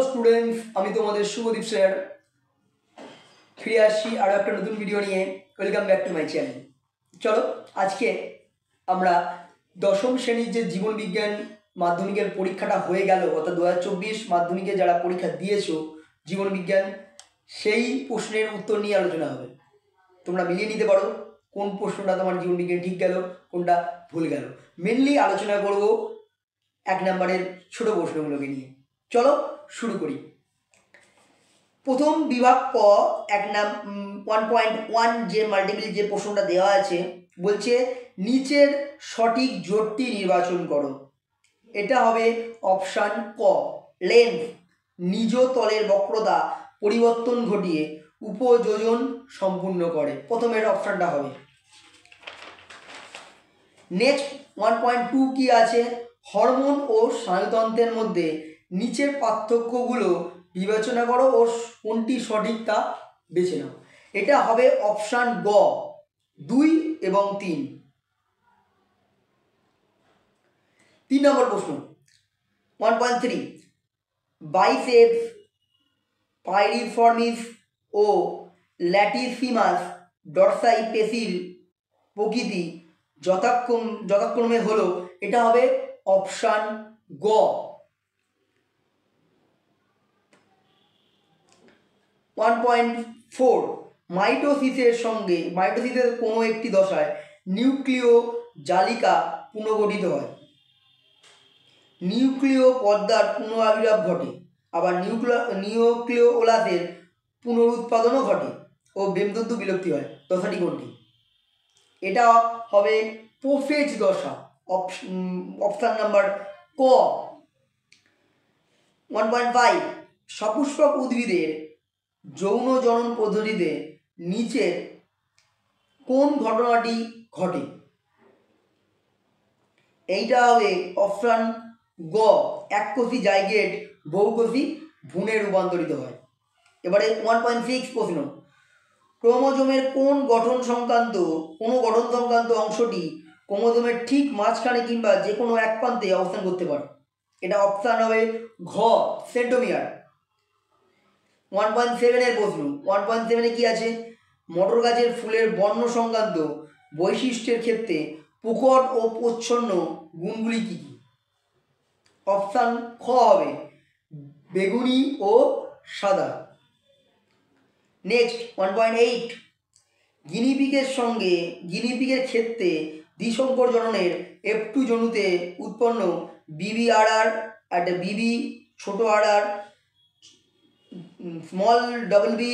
Students, আমি তোমাদের Subhadip sir ফিরে আসছি আরও একটা নতুন ভিডিও নিয়ে। Welcome back to my channel. চলো আজকে আমরা দশম শ্রেণীর যে জীবন বিজ্ঞান মাধ্যমিকের পরীক্ষাটা হয়ে গেল, অর্থাৎ 2024 মাধ্যমিকে যারা পরীক্ষা দিয়েছো জীবন বিজ্ঞান, সেই প্রশ্নের উত্তর নিয়ে আলোচনা হবে। তোমরা মিলিয়ে নিতে পারো কোন প্রশ্নটা তোমার জীবন বিজ্ঞান ঠিক গেল, কোনটা ভুল গেল। মেনলি আলোচনা করব 1 নম্বরের ছোট প্রশ্নগুলোকে নিয়ে। চলো শুরু করি। প্রথম বিভাগ ক 1.1 যে মাল্টিপল যে প্রশ্নটা দেওয়া আছে, বলছে নিচের সঠিক জোটটি নির্বাচন করো। এটা হবে অপশান ক, লেন্থ, নিজ তলের বক্রতা পরিবর্তন ঘটিয়ে উপযোজন সম্পূর্ণ করে। প্রথমের অপশানটা হবে। নেক্সট 1.2 কি আছে, হরমোন ও স্নায়ুতন্ত্রের মধ্যে নিচের পার্থক্যগুলো বিবেচনা করো ও কোনটি সঠিক তা বেছে নাও। এটা হবে অপশান গ, 2 এবং 3। 3 নম্বর প্রশ্ন 1.3, বাইসেপস, পাইরিফর্মিস ও ল্যাটিসিমাস ডরসাই পেশির প্রকৃতি যথাক্রমে হলো। এটা হবে অপশান গ। 1.4, মাইটোসিসের কোনো একটি দশায় নিউক্লিয় জালিকা পুনর্গঠিত হয়, নিউক্লিয় পর্দার পুনরাবির্ভাব ঘটে, আবার নিউক্লিওলাসের পুনরুৎপাদনও ঘটে ও বেমতন্তু বিলুপ্তি হয়। দশাটি কোনটি? এটা হবে প্রোফেজ দশা, অপশান নাম্বার ক। 1.5, সপুষ্পক উদ্ভিদের যৌন জনন পদ্ধতিতে নিচের কোন ঘটনাটি ঘটে? এইটা হবে অপশান গ, এককোষী জাইগোট বহুকোষী ভ্রূণে রূপান্তরিত হয়। এবারে 1.6 প্রশ্ন, ক্রোমোজোমের কোন গঠন সংক্রান্ত অংশটি ক্রোমোজোমের ঠিক মাঝখানে কিংবা যে কোনো এক প্রান্তে অবস্থান করতে পারে? এটা অপশান হবে ঘ, সেন্টোমিয়ার। 1.7 এর প্রশ্ন, 1.7 কি আছে, মটর গাছের ফুলের বর্ণ সংক্রান্ত বৈশিষ্ট্যের ক্ষেত্রে প্রকট ও প্রচ্ছন্ন গুণগুলি কী কী? অপশান খ হবে বেগুনি ও সাদা। নেক্সট 1.8, গিনিপিগের ক্ষেত্রে দ্বিসংকর জননের F2 জনুতে উৎপন্ন BBRR, একটা বিবি ছোট RR, small double B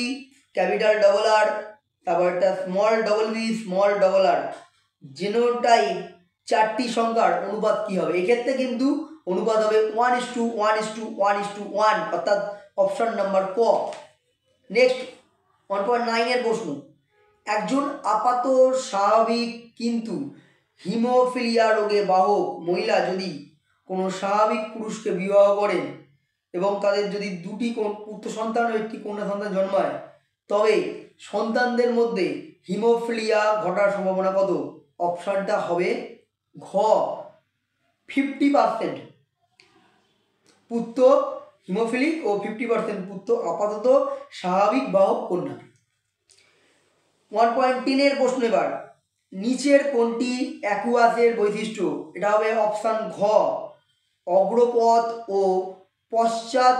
capital double R, তারপর একটা small double B small double R genotype 4টি সংখ্যার অনুপাত কী হবে? এক্ষেত্রে কিন্তু অনুপাত হবে 1:1:1:1, অর্থাৎ অপশান নাম্বার ক। নেক্সট 1.9 এর প্রশ্ন, একজন আপাত স্বাভাবিক কিন্তু হিমোফিলিয়া রোগে বাহক মহিলা যদি কোনো স্বাভাবিক পুরুষকে বিবাহ করেন এবং তাদের যদি 2টি পুত্র সন্তান ও 1টি কন্যা সন্তান জন্মায়, তবে সন্তানদের মধ্যে হিমোফিলিয়া ঘটার সম্ভাবনা কত? অপশানটা হবে ঘ, 50% পুত্র হিমোফিলিক ও 50% পুত্র আপাতত স্বাভাবিক বাহক কন্যা। 1.10 এর প্রশ্ন, এবার নিচের কোনটি অ্যাকুয়াসের বৈশিষ্ট্য? এটা হবে অপশান ঘ, অগ্রপদ ও পশ্চাৎ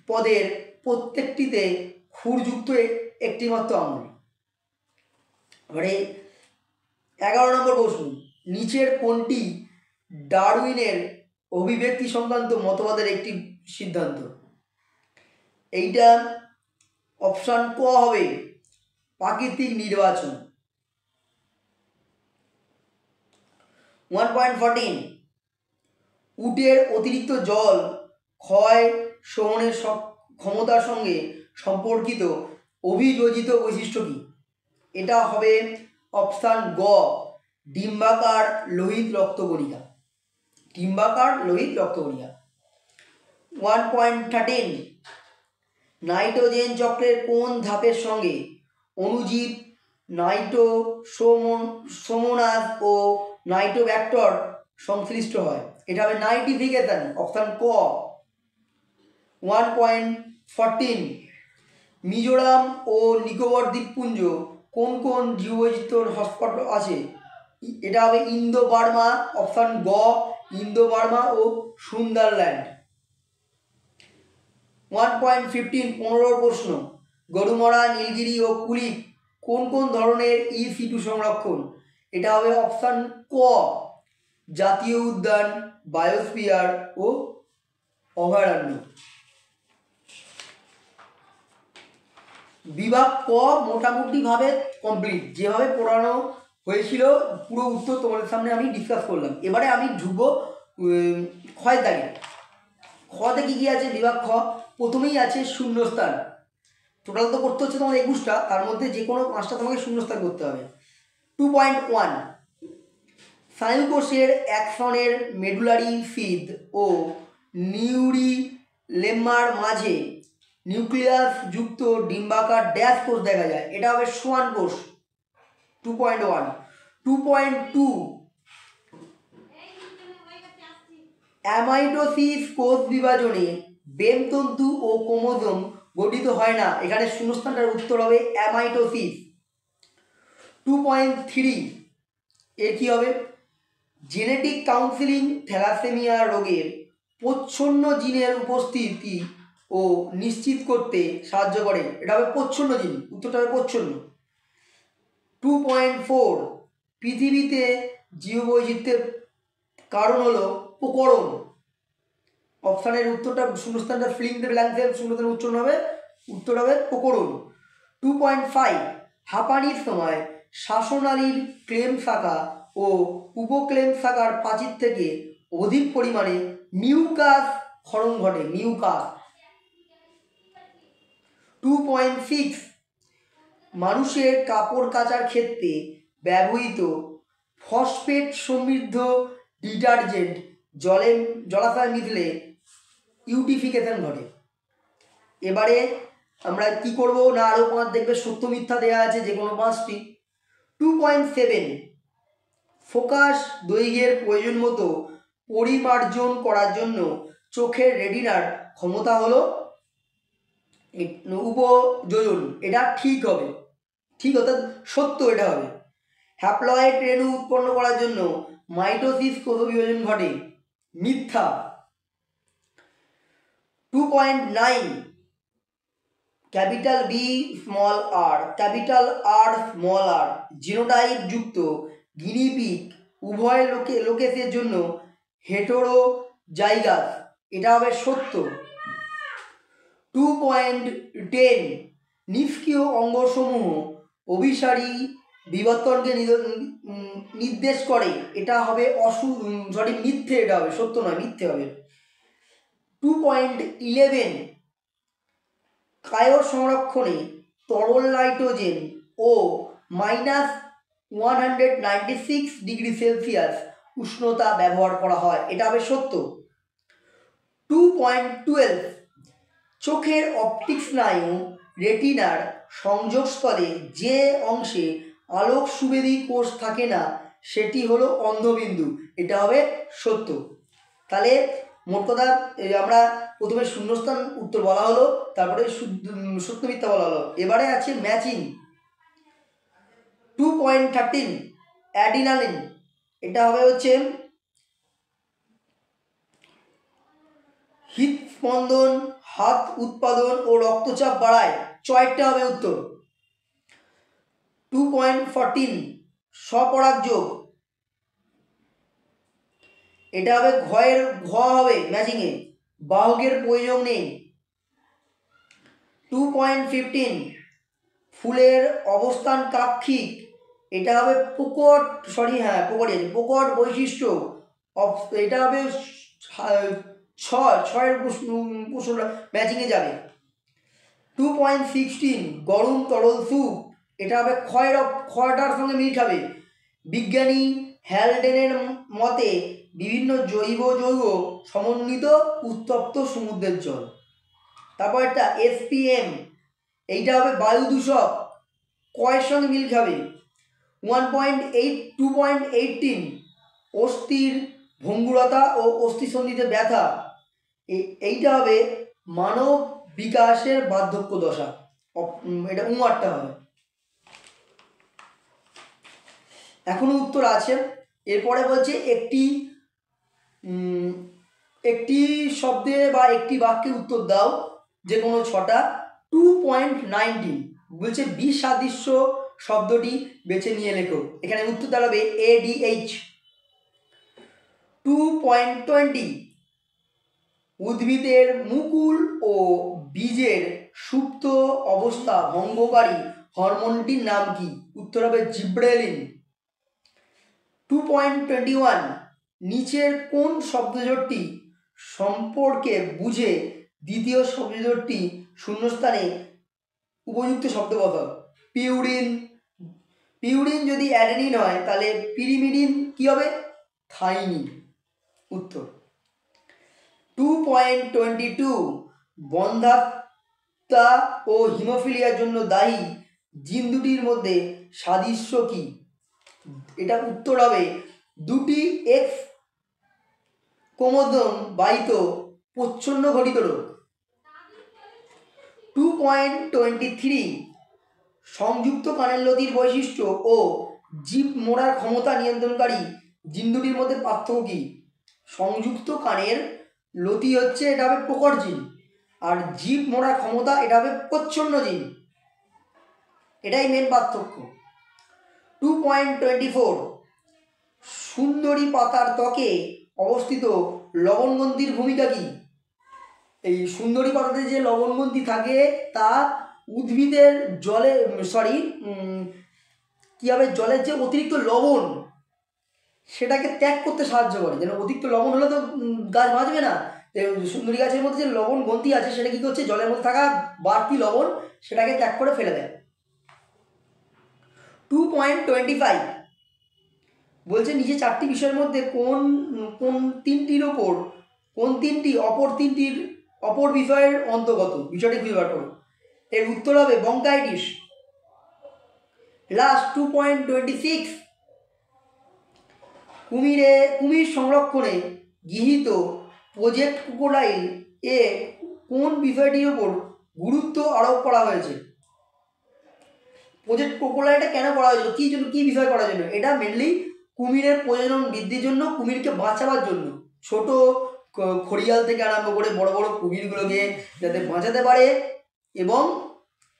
পদের প্রত্যেকটিতে খুরযুক্ত একটি মাত্র আঙুল। এবারে 11 নম্বর প্রশ্ন, নিচের কোনটি ডারউইনের অভিব্যক্তি সংক্রান্ত মতবাদের একটি সিদ্ধান্ত? এইটা অপশান ক হবে প্রাকৃতিক নির্বাচন। 1.14, উটের অতিরিক্ত জল ক্ষয় শোষণের ক্ষমতার সঙ্গে সম্পর্কিত অভিযোজিত বৈশিষ্ট্য কী? এটা হবে অপশান গ, ডিম্বাকার লোহিত রক্তকণিকা। 1.13, নাইট্রোজেন চক্রের কোন ধাপের সঙ্গে অণুজীব নাইট্রোসোমোনাস ও নাইট্রোব্যাক্টর সংশ্লিষ্ট হয়? এটা হবে নাইট্রিফিকেশন, অপশান ক। 1.14 মিজোরাম ও নিকোবর দ্বীপপুঞ্জ কোন কোন জীববৈচিত্র্যর হটস্পট আছে? এটা হবে ইন্দো বার্মা, অপশান গ ইন্দো বার্মা ও সুন্দরল্যান্ড। 1.15 15 প্রশ্ন, গরুমরা, নীলগিরি ও কুলিক কোন কোন ধরনের EC2 সংরক্ষণ? এটা হবে অপশান ক জাতীয় উদ্যান, বায়োস্ফিয়ার ও অভয়ারণ্য। বিভাগ ক মোটামুটিভাবে কমপ্লিট, যেভাবে পড়ানো হয়েছিল পুরো উত্তর তোমাদের সামনে আমি ডিসকাস করলাম। এবারে আমি ঢুকবো ক্ষয়ের দাগে। খতে কী কী আছে? বিভাগ খ প্রথমেই আছে শূন্যস্থান। টোটাল তো করতে হচ্ছে তোমার 21টা, তার মধ্যে যে কোনো 5টা তোমাকে শূন্যস্থান করতে হবে। 2.1 স্নায়ুকোষের অ্যাক্সনের মেডুলারি ফিদ ও নিউরিলেমার মাঝে নিউক্লিয়াস যুক্ত ডিম্বাকার ড্যাশ কোষ দেখা যায়। এটা হবে সোয়ান কোষ। 2.1 2.2 অ্যামাইটোসিস কোষ বিভাজনে বেমতন্তু ও ক্রোমোজোম গঠিত হয় না। এখানে শূন্যস্থানটার উত্তর হবে অ্যামাইটোসিস। 2.3 এর কী হবে? জেনেটিক কাউন্সিলিং থ্যালাসেমিয়া রোগের প্রচ্ছন্ন জিনের উপস্থিতি ও নিশ্চিত করতে সাহায্য করে। এটা হবে প্রচ্ছন্ন জিন, উত্তরটা হবে প্রচ্ছন্ন। 2.4 পৃথিবীতে জীববৈচিত্র্যের কারণ হলো প্রকরণ। অপশানের উত্তরটা শূন্যস্থানটা ফিলিং দ্য ব্ল্যাঙ্কসের শূন্যস্থানের উচ্চারণ হবে, উত্তর হবে প্রকরণ। 2.5 হাঁপানির সময় শ্বাসনালীর ক্লেম শাখা ও উপক্লেম শাখার প্রাচীর থেকে অধিক পরিমাণে মিউকাস ক্ষরণ ঘটে। মিউকাস। 2.6 মানুষের কাপড় কাচার ক্ষেত্রে ব্যবহৃত ফসফেট সমৃদ্ধ ডিটারজেন্ট জলাশয় মিশলে ইউটিফিকেশন ঘটে। এবারে আমরা কি করব না, আরও 5 দেখবে সত্য মিথ্যা দেওয়া আছে, যে কোনো 5টি। 2.7 ফোকাস দৈর্ঘ্যের প্রয়োজন মতো পরিমার্জন করার জন্য চোখের রেটিনার ক্ষমতা হলো উপযোজন। এটা ঠিক হবে, ঠিক অর্থাৎ সত্য এটা হবে। হ্যাপ্লয়েড রেণু উৎপন্ন করার জন্য মাইটোসিস কোষ বিভাজন ঘটে। মিথ্যা। 2.9 ক্যাপিটাল বি স্মল আর ক্যাপিটাল আর স্মল আর জিনোটাইপ যুক্ত গিনিপিগ উভয় লোকেশের জন্য হেটেরোজাইগাস। এটা হবে সত্য। 2.10 নিষ্ক্রিয় অঙ্গসমূহ অভিসারী বিবর্তনকে নির্দেশ করে। এটা হবে মিথ্যে, এটা হবে সত্য নয়, মিথ্যে হবে। 2.11 কায় সংরক্ষণে তরল নাইট্রোজেন ও -196 ডিগ্রি সেলসিয়াস উষ্ণতা ব্যবহার করা হয়। এটা হবে সত্য। 2.12 চোখের অপটিক স্নায়ু রেটিনার সংযোগস্থলে যে অংশে আলোক সুবেদী কোষ থাকে না সেটি হলো অন্ধবিন্দু। এটা হবে সত্য। তাহলে মোট কথা আমরা প্রথমে শূন্যস্থান উত্তর বলা হলো, তারপরে সত্য মিথ্যা বলা হলো। এবারে আছে ম্যাচিং। 2.13 অ্যাডিনালিন। এটা হবে হচ্ছে হৃদস্পন্দন, হাত উৎপাদন ও রক্তচাপ বাড়ায়। চয়েরটা হবে উত্তর। 2.14 স্বপরাগযোগ। এটা হবে ঘ হবে ম্যাচিংয়ে, বাহকের প্রয়োজন নেই। 2.15 ফুলের অবস্থান কাক্ষিক। এটা হবে প্রকট প্রকট বৈশিষ্ট্য। এটা হবে ছয়ের প্রশ্নটা ম্যাচিংয়ে যাবে। 2.16 গরম তরল স্যুপ। এটা হবে ক্ষয়টার সঙ্গে মিল খাবে। বিজ্ঞানী হ্যালডেনের মতে বিভিন্ন জৈব যৌগ সমন্বিত উত্তপ্ত সমুদ্রের জল। তারপর একটা SPM, এইটা হবে বায়ু দূষক। কয়ের সঙ্গে মিল খাবে। 2.18 অস্থির ভঙ্গুরতা ও অস্থিসন্ধিতে ব্যথা। এইটা হবে মানব বিকাশের বার্ধক্য দশা, এটা উমারটা হবে। এখনো উত্তর আছে। এরপরে বলছে একটি শব্দে বা একটি বাক্যে উত্তর দাও যে কোনো ছটা। 2.19 বলছে বিসাদৃশ্য শব্দটি বেছে নিয়ে লেখো। এখানে উত্তর দাঁড়াবে ADH। 2.20 উদ্ভিদের মুকুল ও বীজের সুপ্ত অবস্থা ভঙ্গকারী হরমোনটির নাম কি? উত্তর হবে জিব্রেলিন। 2.21 নিচের কোন শব্দজোটটি সম্পর্কে বুঝে দ্বিতীয় শব্দজোটটি শূন্যস্থানে উপযুক্ত শব্দ বসাও। পিউরিন। পিউরিন যদি অ্যাডেনিন হয় তাহলে পিরিমিডিন কি হবে? থাইমিন। উত্তর। 2.22 বন্ধ্যাত্বা ও হিমোফিলিয়ার জন্য দায়ী জিন দুটির মধ্যে সাদৃশ্য কি? এটা উত্তর হবে দুটি এক্স ক্রোমোজোম বাহিত প্রচ্ছন্ন ঘটিত রোগ। 2.23 সংযুক্ত কানের লতির বৈশিষ্ট্য ও জিভ মোড়ার ক্ষমতা নিয়ন্ত্রণকারী জিন দুটির মধ্যে পার্থক্য কি? সংযুক্ত কানের লতি হচ্ছে এটা হবে প্রকট জিন, আর জিভ মোড়ার ক্ষমতা এটা হবে প্রচ্ছন্ন জিন। এটাই মেন পার্থক্য। 2.24 সুন্দরী পাতার ত্বকে অবস্থিত লবণগ্রন্থির ভূমিকা কি? এই সুন্দরী পাতাতে যে লবণগ্রন্থি থাকে তা উদ্ভিদের জলে কি হবে, জলের যে অতিরিক্ত লবণ সেটাকে ত্যাগ করতে সাহায্য করে। যেন অতিরিক্ত লবণ হলে তো গাছ বাঁচবে না। সুন্দরী গাছের মধ্যে যে লবণ গ্রন্থি আছে সেটা কী করছে, জলের মধ্যে থাকা বাড়তি লবণ সেটাকে ত্যাগ করে ফেলে দেয়। 2.25 বলছে নিচে চারটি বিষয়ের মধ্যে কোন তিনটি অপর বিষয়ের অন্তর্গত, বিষয়টি খুঁজে বার করো। এর উত্তর হবে ব্রঙ্কাইটিস। লাস্ট 2.26 কুমির সংরক্ষণে গৃহীত প্রজেক্ট ক্রোকোডাইল এ কোন বিষয়টির উপর গুরুত্ব আরোপ করা হয়েছে? প্রজেক্ট ক্রোকোডাইলটা কেন করা হয়েছিল, কী জন্য, কী বিষয় করার জন্য? এটা মেনলি কুমিরের প্রজনন বৃদ্ধির জন্য, কুমিরকে বাঁচাবার জন্য। ছোট খড়িয়াল থেকে আরম্ভ করে বড় বড় কুমিরগুলোকে যাতে বাঁচাতে পারে এবং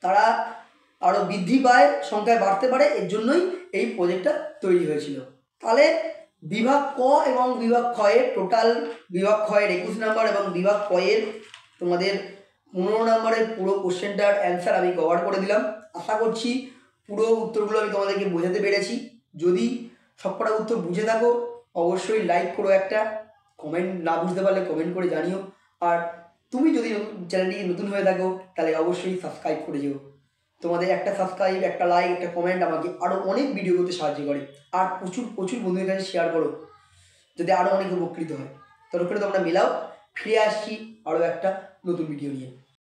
তারা আরও বৃদ্ধি পায়, সংখ্যায় বাড়তে পারে, এর জন্যই এই প্রজেক্টটা তৈরি হয়েছিল। তাহলে বিভাগ ক এবং বিভাগ ক্ষয়ের টোটাল, বিভাগ ক্ষয়ের 21 নাম্বার এবং বিভাগ কয়ের তোমাদের 15 নাম্বারের পুরো কোশ্চেনটার অ্যান্সার আমি কভার করে দিলাম। আশা করছি পুরো উত্তরগুলো আমি তোমাদেরকে বোঝাতে পেরেছি। যদি সবকটা উত্তর বুঝে থাকো অবশ্যই লাইক করো, একটা কমেন্ট, না বুঝতে পারলে কমেন্ট করে জানিও। আর তুমি যদি চ্যানেলটিকে নতুন হয়ে থাকো তাহলে অবশ্যই সাবস্ক্রাইব করে যেও। তোমাদের একটা সাবস্ক্রাইব, একটা লাইক, একটা কমেন্ট আমাকে আরও অনেক ভিডিও করতে সাহায্য করে। আর প্রচুর বন্ধুদের কাছে শেয়ার করো যাতে আরও অনেক উপকৃত হয়। ততক্ষণে তোমরা মেলাও, ফিরে আসছি আরও একটা নতুন ভিডিও নিয়ে।